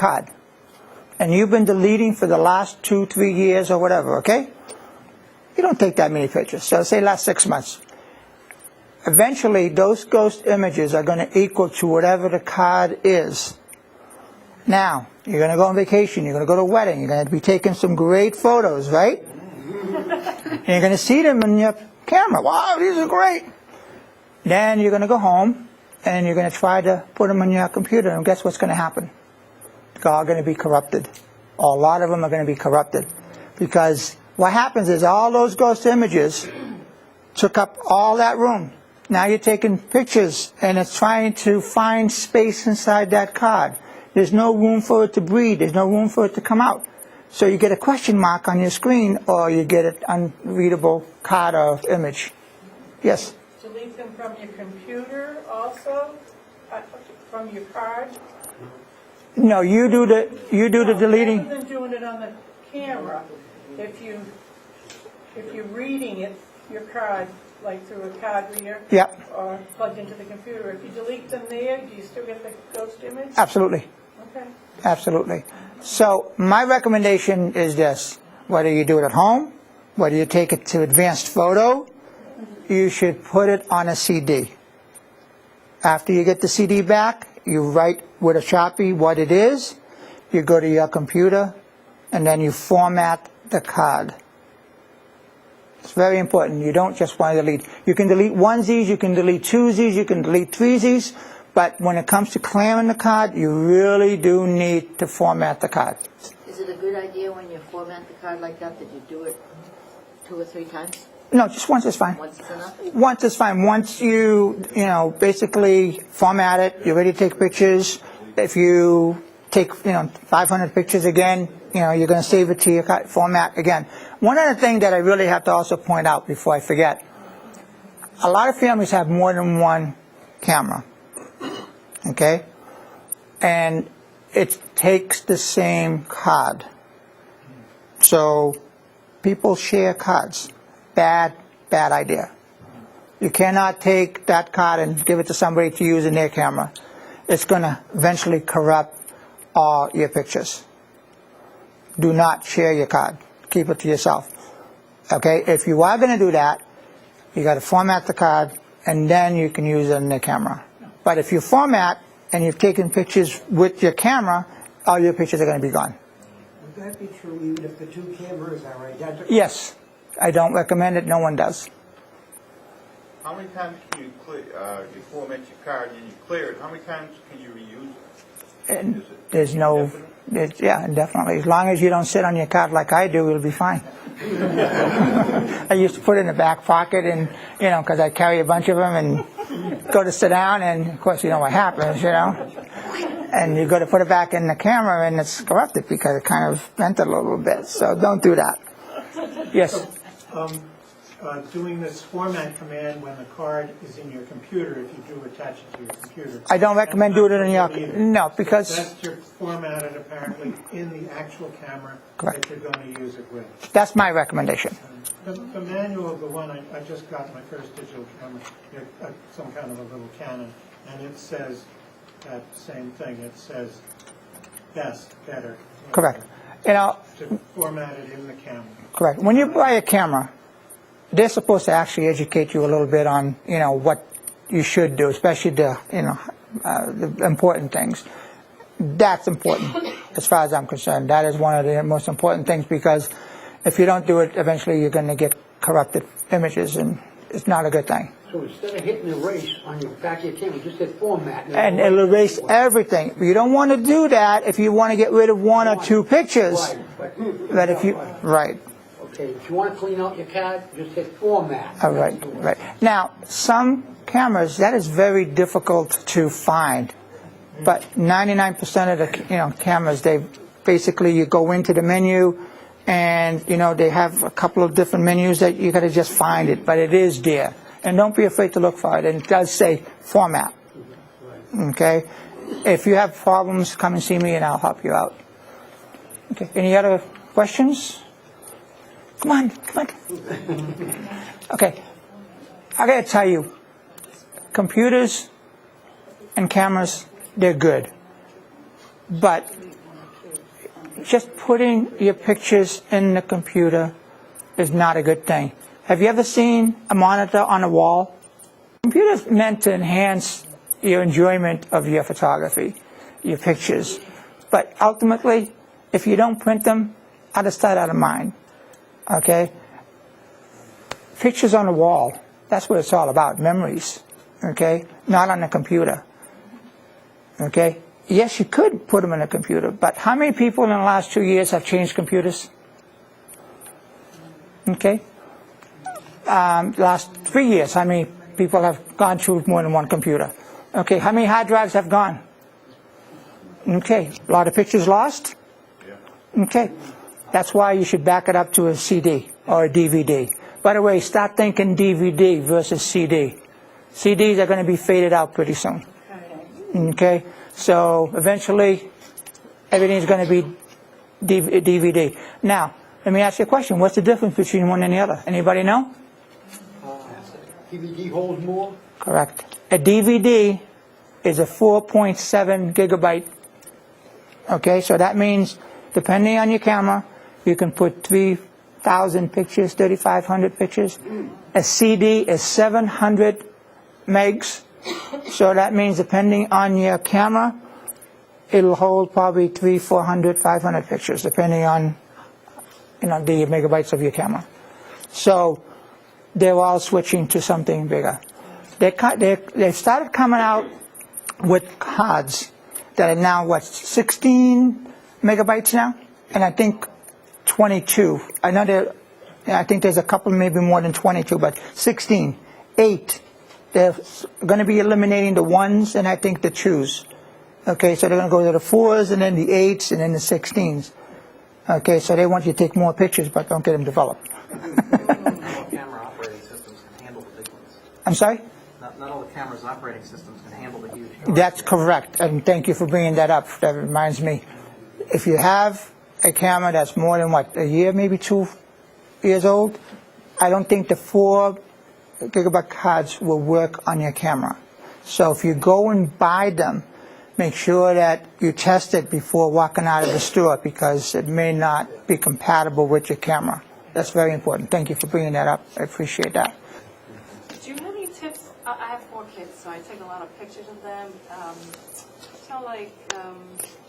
card, and you've been deleting for the last 2-3 years or whatever, okay? You don't take that many pictures, so say last 6 months. Eventually, those ghost images are going to equal to whatever the card is. Now, you're going to go on vacation, you're going to go to a wedding, you're going to be taking some great photos, right? And you're going to see them in your camera. Wow, these are great. Then you're going to go home, and you're going to try to put them on your computer, and guess what's going to happen? They're all going to be corrupted. Or a lot of them are going to be corrupted. Because what happens is all those ghost images took up all that room. Now you're taking pictures, and it's trying to find space inside that card. There's no room for it to breathe. There's no room for it to come out. So you get a question mark on your screen, or you get an unreadable card or image. Yes? Delete them from your computer also, from your card? No, you do the deleting. Rather than doing it on the camera, if you're reading it, your card, like through a card reader, Yep. or plugged into the computer, if you delete them there, do you still get the ghost image? Absolutely. Okay. Absolutely. So my recommendation is this. Whether you do it at home, whether you take it to Advanced Photo, you should put it on a CD. After you get the CD back, you write with a Sharpie what it is, you go to your computer, and then you format the card. It's very important. You don't just want to delete. You can delete onesies, you can delete twosies, you can delete threesies, but when it comes to clearing the card, you really do need to format the card. Is it a good idea when you format the card like that, that you do it 2 or 3 times? No, just once is fine. Once is enough? Once is fine. Once you basically format it, you're ready to take pictures. If you take, 500 pictures again, you're going to save it to your format again. One other thing that I really have to also point out before I forget, a lot of families have more than one camera, okay? And it takes the same card. So people share cards. Bad idea. You cannot take that card and give it to somebody to use in their camera. It's going to eventually corrupt all your pictures. Do not share your card. Keep it to yourself. Okay? If you are going to do that, you got to format the card, and then you can use it in the camera. But if you format and you've taken pictures with your camera, all your pictures are going to be gone. Would that be true even if the 2 cameras are identical? Yes. I don't recommend it. No one does. How many times can you clear, you format your card and you clear it? How many times can you reuse it? And there's no, yeah, definitely. As long as you don't sit on your card like I do, it'll be fine. I used to put it in the back pocket, and because I carry a bunch of them and go to sit down, and of course you know what happens, and you go to put it back in the camera, and it's corrupted because it kind of bent it a little bit. So don't do that. Yes. Doing this format command when the card is in your computer, if you do attach it to your computer. I don't recommend doing it in your, no, because that's your formatted apparently in the actual camera. Correct. That you're going to use it with. That's my recommendation. The manual of the one I just got my first digital camera, some kind of a little Canon, and it says that same thing. It says best, better. Correct. To format it in the camera. Correct. When you buy a camera, they're supposed to actually educate you a little bit on, what you should do, especially the important things. That's important as far as I'm concerned. That is one of the most important things, because if you don't do it, eventually you're going to get corrupted images, and it's not a good thing. So instead of hitting erase on your back of your camera, just hit format. And it'll erase everything. You don't want to do that if you want to get rid of 1 or 2 pictures. Right. But if you, right. Okay, if you want to clean out your card, just hit format. All right, right. Now, some cameras, that is very difficult to find. But 99% of the cameras, they basically, you go into the menu, and they have a couple of different menus that you got to just find it, but it is there. And don't be afraid to look for it. And it does say format. Okay? If you have problems, come and see me, and I'll help you out. Okay. Any other questions? Come on. Okay. I got to tell you, computers and cameras, they're good. But just putting your pictures in the computer is not a good thing. Have you ever seen a monitor on a wall? Computer's meant to enhance your enjoyment of your photography, your pictures. But ultimately, if you don't print them, out of sight, out of mind. Okay? Pictures on the wall, that's what it's all about, memories. Okay? Not on the computer. Okay? Yes, you could put them in a computer, but how many people in the last 2 years have changed computers? Okay? Last 3 years, how many people have gone through more than one computer? Okay, how many hard drives have gone? Okay, a lot of pictures lost? Okay, that's why you should back it up to a CD or a DVD. By the way, start thinking DVD versus CD. CDs are going to be faded out pretty soon. Okay, so eventually everything's going to be DVD. Now, let me ask you a question. What's the difference between one and the other? Anybody know? DVD holds more? Correct. A DVD is a 4.7 gigabyte. Okay, so that means depending on your camera, you can put 3,000 pictures, 3,500 pictures. A CD is 700 megs. So that means depending on your camera, it'll hold probably 300, 400, 500 pictures, depending on the megabytes of your camera. So they're all switching to something bigger. They started coming out with cards that are now, 16 megabytes now? And I think 22. I think there's a couple, maybe more than 22, but 16, 8. They're going to be eliminating the 1s and I think the 2s. Okay, so they're going to go to the 4s and then the 8s and then the 16s. Okay, so they want you to take more pictures, but don't get them developed. Camera operating systems can handle the big ones. I'm sorry? Not all the camera's operating systems can handle the huge. That's correct, and thank you for bringing that up. That reminds me, if you have a camera that's more than, a year, maybe 2 years old, I don't think the 4 gigabyte cards will work on your camera. So if you go and buy them, make sure that you test it before walking out of the store because it may not be compatible with your camera. That's very important. Thank you for bringing that up. I appreciate that. Do you have any tips? I have 4 kids, so I take a lot of pictures of them.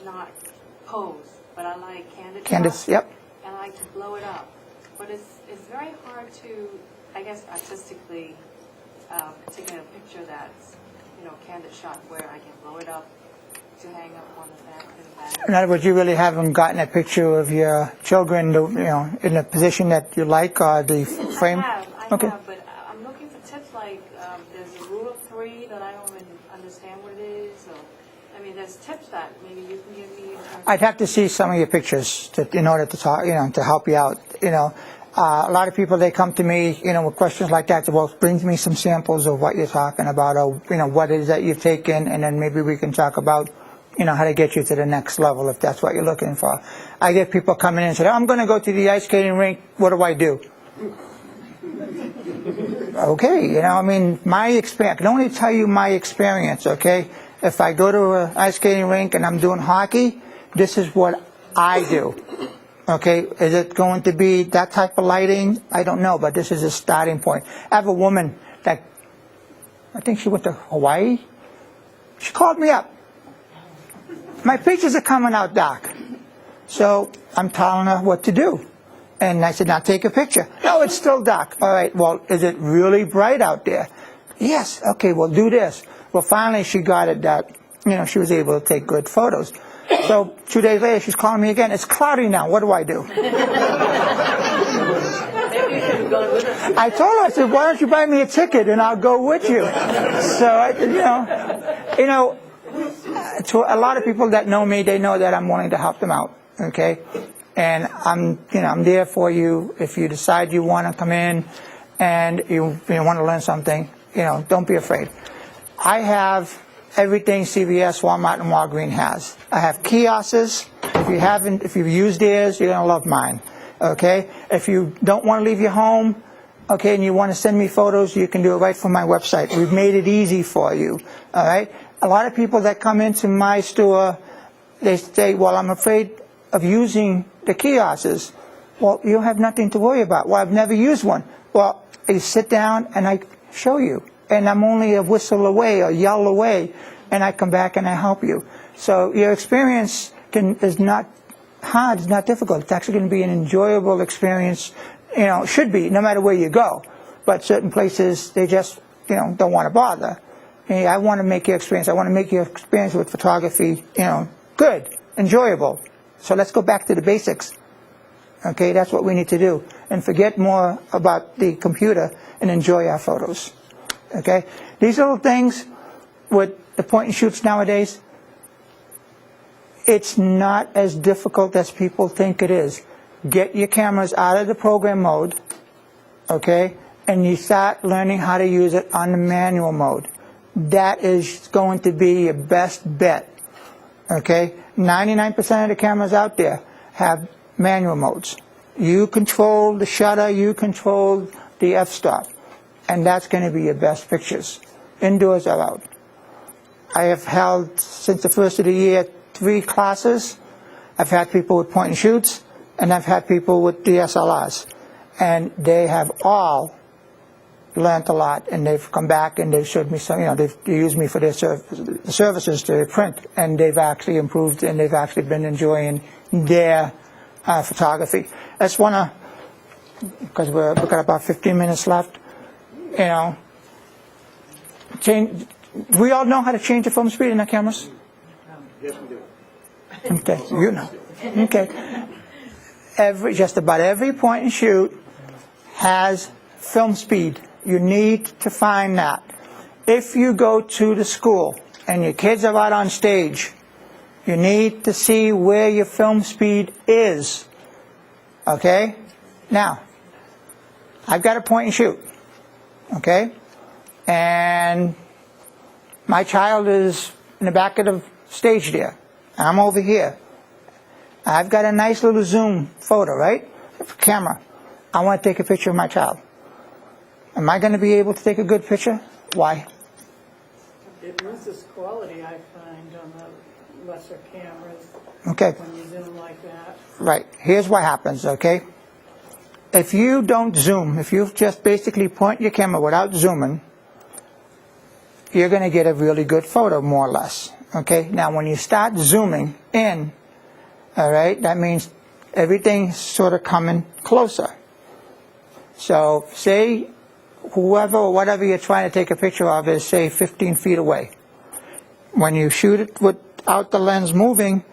Not pose, but I like candid shots, Yep. and I like to blow it up. But it's very hard to, I guess, artistically take a picture that's, candid shot where I can blow it up to hang up on the back. In other words, you really haven't gotten a picture of your children, in a position that you like, or the frame? I have, Okay. but I'm looking for tips like there's a rule of 3 that I don't even understand what it is. So, there's tips that maybe you can give me. I'd have to see some of your pictures in order to talk, to help you out. A lot of people, they come to me, with questions like that. Well, bring me some samples of what you're talking about, or what it is that you've taken, and then maybe we can talk about, how to get you to the next level if that's what you're looking for. I get people coming in and say, I'm going to go to the ice skating rink. What do I do? Okay, my experience. I can only tell you my experience. Okay, if I go to an ice skating rink and I'm doing hockey, this is what I do. Okay, is it going to be that type of lighting? I don't know, but this is a starting point. I have a woman that, I think she went to Hawaii. She called me up. My pictures are coming out dark. So I'm telling her what to do. And I said, now take a picture. No, it's still dark. All right, well, is it really bright out there? Yes, okay, well, do this. Well, finally she got it that, she was able to take good photos. So 2 days later, she's calling me again. It's cloudy now. What do I do? I told her, I said, why don't you buy me a ticket and I'll go with you? So, to a lot of people that know me, they know that I'm willing to help them out. Okay, and I'm there for you. If you decide you want to come in and you want to learn something, don't be afraid. I have everything CVS, Walmart, and Walgreens has. I have kiosks. If you've used theirs, you're going to love mine. Okay? If you don't want to leave your home, okay, and you want to send me photos, you can do it right from my website. We've made it easy for you. All right? A lot of people that come into my store, they say, well, I'm afraid of using the kiosks. Well, you have nothing to worry about. Well, I've never used one. Well, you sit down and I show you. And I'm only a whistle away or yell away, and I come back and I help you. So your experience is not hard, it's not difficult. It's actually going to be an enjoyable experience. You know, it should be, no matter where you go. But certain places, they just, you know, don't want to bother. And I want to make your experience, I want to make your experience with photography, you know, good, enjoyable. So let's go back to the basics. Okay, that's what we need to do. And forget more about the computer and enjoy our photos. Okay? These little things with the point and shoots nowadays, it's not as difficult as people think it is. Get your cameras out of the program mode, okay, and you start learning how to use it on the manual mode. That is going to be your best bet, okay? 99% of the cameras out there have manual modes. You control the shutter, you control the f-stop, and that's going to be your best pictures, indoors or out. I have held, since the first of the year, 3 classes. I've had people with point and shoots, and I've had people with DSLRs, and they have all learned a lot, and they've come back and they've showed me some, you know, they've used me for their services to print, and they've actually improved, and they've actually been enjoying their photography. That's one of, because we've got about 15 minutes left, you know, we all know how to change the film speed in our cameras? Yes, we do. Okay, you know. Okay. Just about every point and shoot has film speed. You need to find that. If you go to the school and your kids are out on stage, you need to see where your film speed is. Okay? Now, I've got a point and shoot. Okay? And my child is in the back of the stage there. I'm over here. I've got a nice little zoom photo, right? Camera. I want to take a picture of my child. Am I going to be able to take a good picture? Why? It misses quality, I find, on the lesser cameras. Okay. When you zoom like that. Right. Here's what happens, okay? If you don't zoom, if you just basically point your camera without zooming, you're going to get a really good photo, more or less. Okay? Now, when you start zooming in, all right, that means everything's sort of coming closer. So, say whoever or whatever you're trying to take a picture of is, say, 15 feet away. When you shoot it without the lens moving,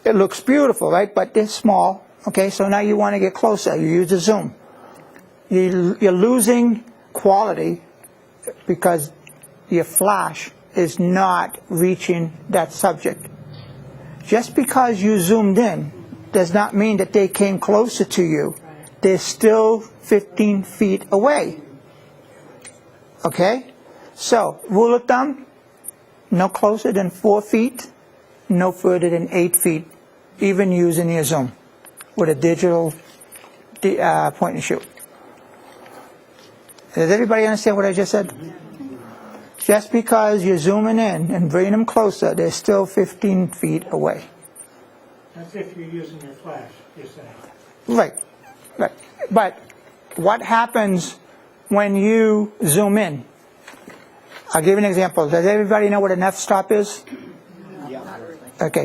it looks beautiful, right? But it's small. Okay, so now you want to get closer. You use the zoom. You're losing quality because your flash is not reaching that subject. Just because you zoomed in does not mean that they came closer to you. They're still 15 feet away. Okay? So, rule of thumb, no closer than 4 feet, no further than 8 feet, even using your zoom with a digital point and shoot. Does everybody understand what I just said? Just because you're zooming in and bringing them closer, they're still 15 feet away. That's if you're using your flash, you're saying. Right, right. But what happens when you zoom in? I'll give you an example. Does everybody know what an f-stop is? Yeah. Okay.